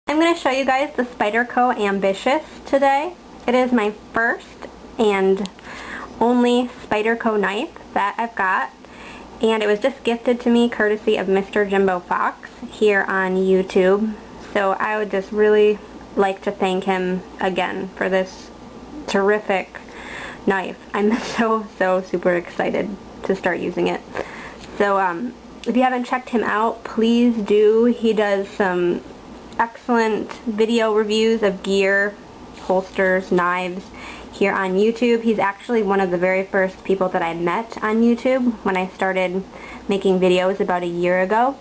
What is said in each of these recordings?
I'm going to show you guys the Spyderco Ambitious today. It is my first and only Spyderco knife that I've got, and it was just gifted to me courtesy of Mr. Jimbo Fox here on YouTube. So I would just really like to thank him again for this terrific knife. I'm so super excited to start using it. So if you haven't checked him out, please do. He does some excellent video reviews of gear, holsters, knives here on YouTube. He's actually one of the very first people that I met on YouTube when I started making videos about a year ago.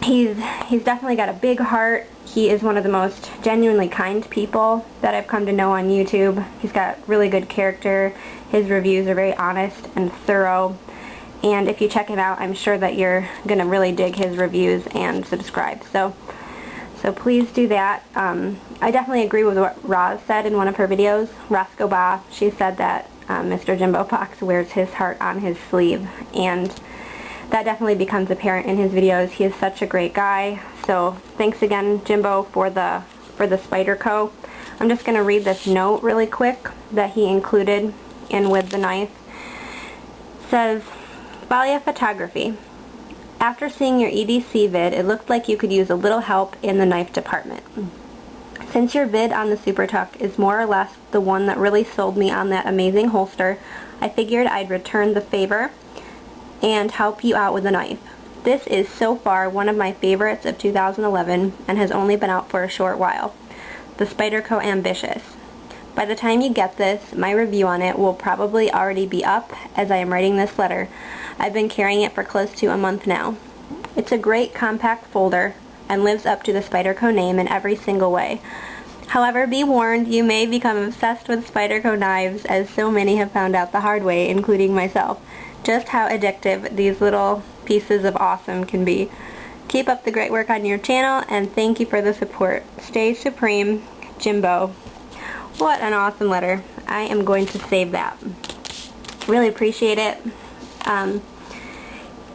He's definitely got a big heart. He is one of the most genuinely kind people that I've come to know on YouTube. He's got really good character. His reviews are very honest and thorough. And if you check him out, I'm sure that you're going to really dig his reviews and subscribe. So please do that. I definitely agree with what Roz said in one of her videos. Roscoe Ba, she said that Mr. Jimbo Fox wears his heart on his sleeve, and that definitely becomes apparent in his videos. He is such a great guy. So thanks again, Jimbo, for the Spyderco. I'm just going to read this note really quick that he included in with the knife. It says, faliaphotography. After seeing your EDC vid, it looked like you could use a little help in the knife department. Since your vid on the Super Tuck is more or less the one that really sold me on that amazing holster, I figured I'd return the favor and help you out with the knife. This is so far one of my favorites of 2011 and has only been out for a short while. The Spyderco Ambitious. By the time you get this, my review on it will probably already be up as I am writing this letter. I've been carrying it for close to a month now. It's a great compact folder and lives up to the Spyderco name in every single way. However, be warned, you may become obsessed with Spyderco knives, as so many have found out the hard way, including myself, just how addictive these little pieces of awesome can be. Keep up the great work on your channel, and thank you for the support. Stay supreme, Jimbo. What an awesome letter. I am going to save that. Really appreciate it.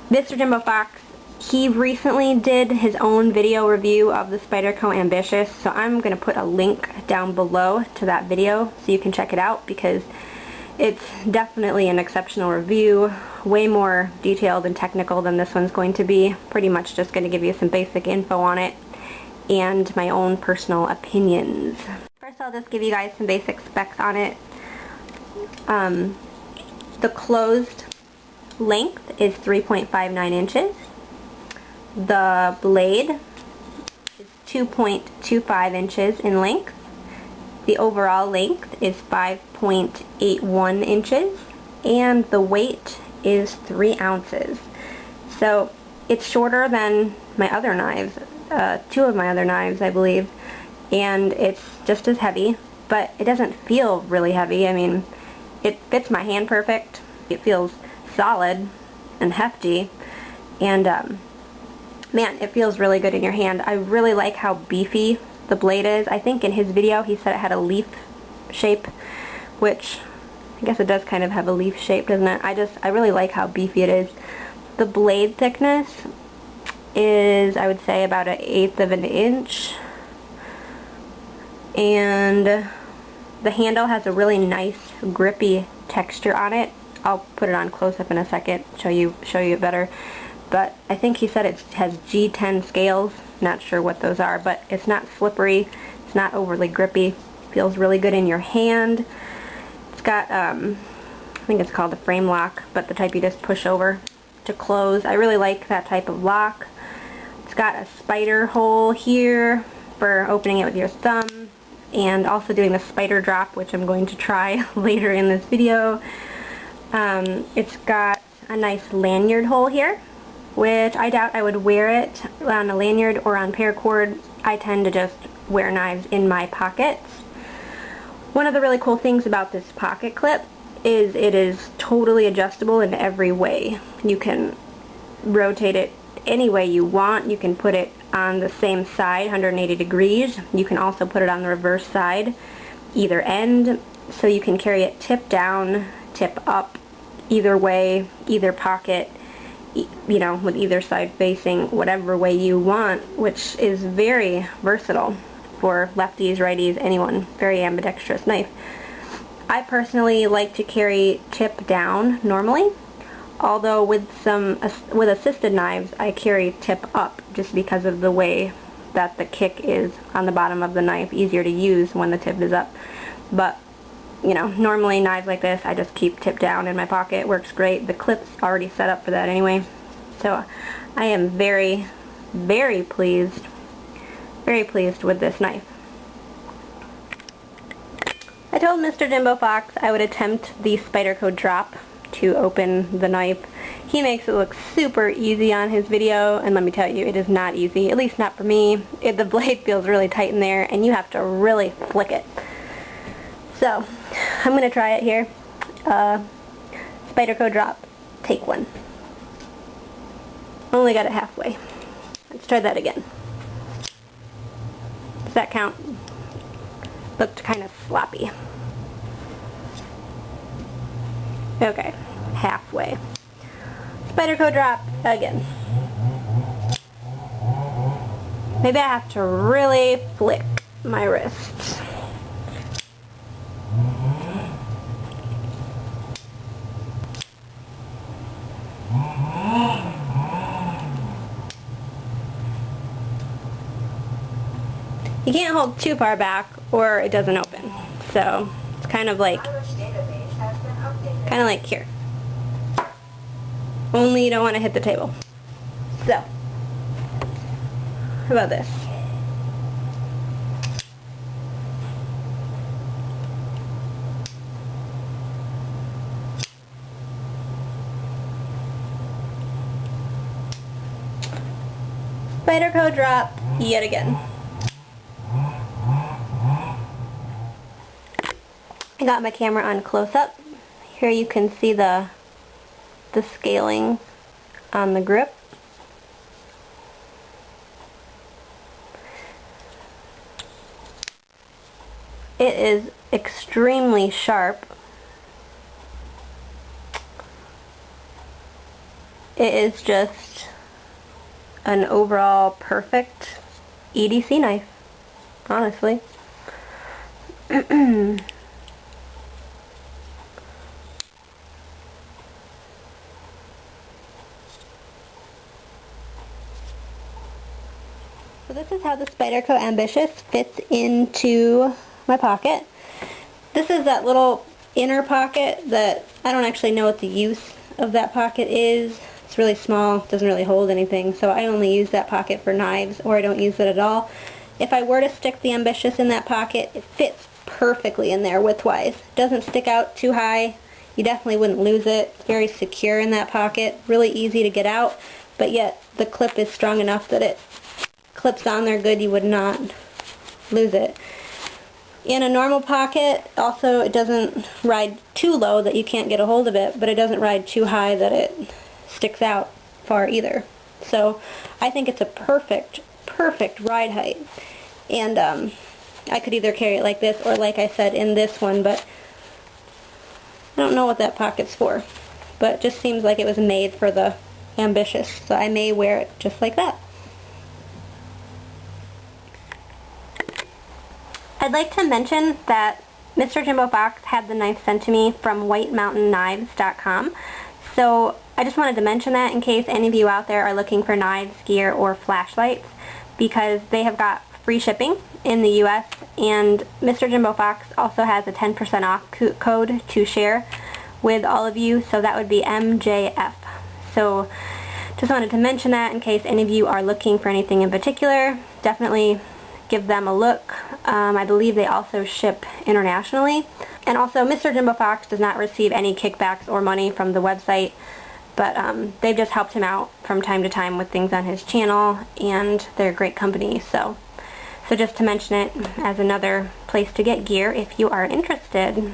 Mr. Jimbo Fox, he recently did his own video review of the Spyderco Ambitious, so I'm going to put a link down below to that video so you can check it out, because it's definitely an exceptional review, way more detailed and technical than this one's going to be. Pretty much just going to give you some basic info on it and my own personal opinions. First, I'll just give you guys some basic specs on it. The closed length is 3.59 inches. The blade is 2.25 inches in length. The overall length is 5.81 inches, and the weight is 3 ounces. So it's shorter than my other knives, 2 of my other knives, I believe, and it's just as heavy, but it doesn't feel really heavy. I mean, it fits my hand perfect. It feels solid and hefty, and man, it feels really good in your hand. I really like how beefy the blade is. I think in his video he said it had a leaf shape, which I guess it does kind of have a leaf shape, doesn't it? I really like how beefy it is. The blade thickness is, I would say, about 1/8 of an inch, and the handle has a really nice grippy texture on it. I'll put it on close up in a second, show you it better. But I think he said it has G10 scales. Not sure what those are, but it's not slippery. It's not overly grippy. Feels really good in your hand. It's got, I think it's called a frame lock, but the type you just push over to close. I really like that type of lock. It's got a spider hole here for opening it with your thumb, and also doing the spider drop, which I'm going to try later in this video. It's got a nice lanyard hole here, which I doubt I would wear it on a lanyard or on paracord. I tend to just wear knives in my pockets. One of the really cool things about this pocket clip is it is totally adjustable in every way. You can rotate it any way you want. You can put it on the same side, 180 degrees. You can also put it on the reverse side, either end, so you can carry it tip down, tip up, either way, either pocket, you know, with either side facing whatever way you want, which is very versatile. for lefties, righties, anyone. Very ambidextrous knife. I personally like to carry tip down normally, although with assisted knives I carry tip up just because of the way that the kick is on the bottom of the knife, easier to use when the tip is up. But you know, normally knives like this I just keep tip down in my pocket. It works great. The clip's already set up for that anyway. So I am very, very pleased with this knife. I told Mr. Jimbo Fox I would attempt the Spyderco drop to open the knife. He makes it look super easy on his video, and let me tell you, it is not easy, at least not for me. The blade feels really tight in there, and you have to really flick it. So, I'm going to try it here. Spyderco drop, take one. Only got it halfway. Let's try that again. Does that count? Looked kind of sloppy. Okay, halfway. Spyderco drop again. Maybe I have to really flick my wrists. You can't hold too far back or it doesn't open. So it's kind of like here. Only you don't want to hit the table. So, how about this? Spyderco drop yet again. I got my camera on close-up. Here you can see the scaling on the grip. It is extremely sharp. It is just an overall perfect EDC knife, honestly. So this is how the Spyderco Ambitious fits into my pocket. This is that little inner pocket that I don't actually know what the use of that pocket is. It's really small, doesn't really hold anything, so I only use that pocket for knives, or I don't use it at all. If I were to stick the Ambitious in that pocket, it fits perfectly in there widthwise. It doesn't stick out too high. You definitely wouldn't lose it. It's very secure in that pocket, really easy to get out, but yet the clip is strong enough that it clips on there good, you would not lose it. In a normal pocket, also it doesn't ride too low that you can't get a hold of it, but it doesn't ride too high that it sticks out far either. So I think it's a perfect ride height. And I could either carry it like this or like I said in this one, but I don't know what that pocket's for. But it just seems like it was made for the Ambitious, so I may wear it just like that. I'd like to mention that Mr. Jimbo Fox had the knife sent to me from whitemountainknives.com. So I just wanted to mention that in case any of you out there are looking for knives, gear, or flashlights, because they have got free shipping in the US, and Mr. Jimbo Fox also has a 10% off code to share with all of you, so that would be MJF. So just wanted to mention that in case any of you are looking for anything in particular. Definitely give them a look. I believe they also ship internationally. And also, Mr. Jimbo Fox does not receive any kickbacks or money from the website, but they've just helped him out from time to time with things on his channel, and they're a great company. So just to mention it as another place to get gear if you are interested.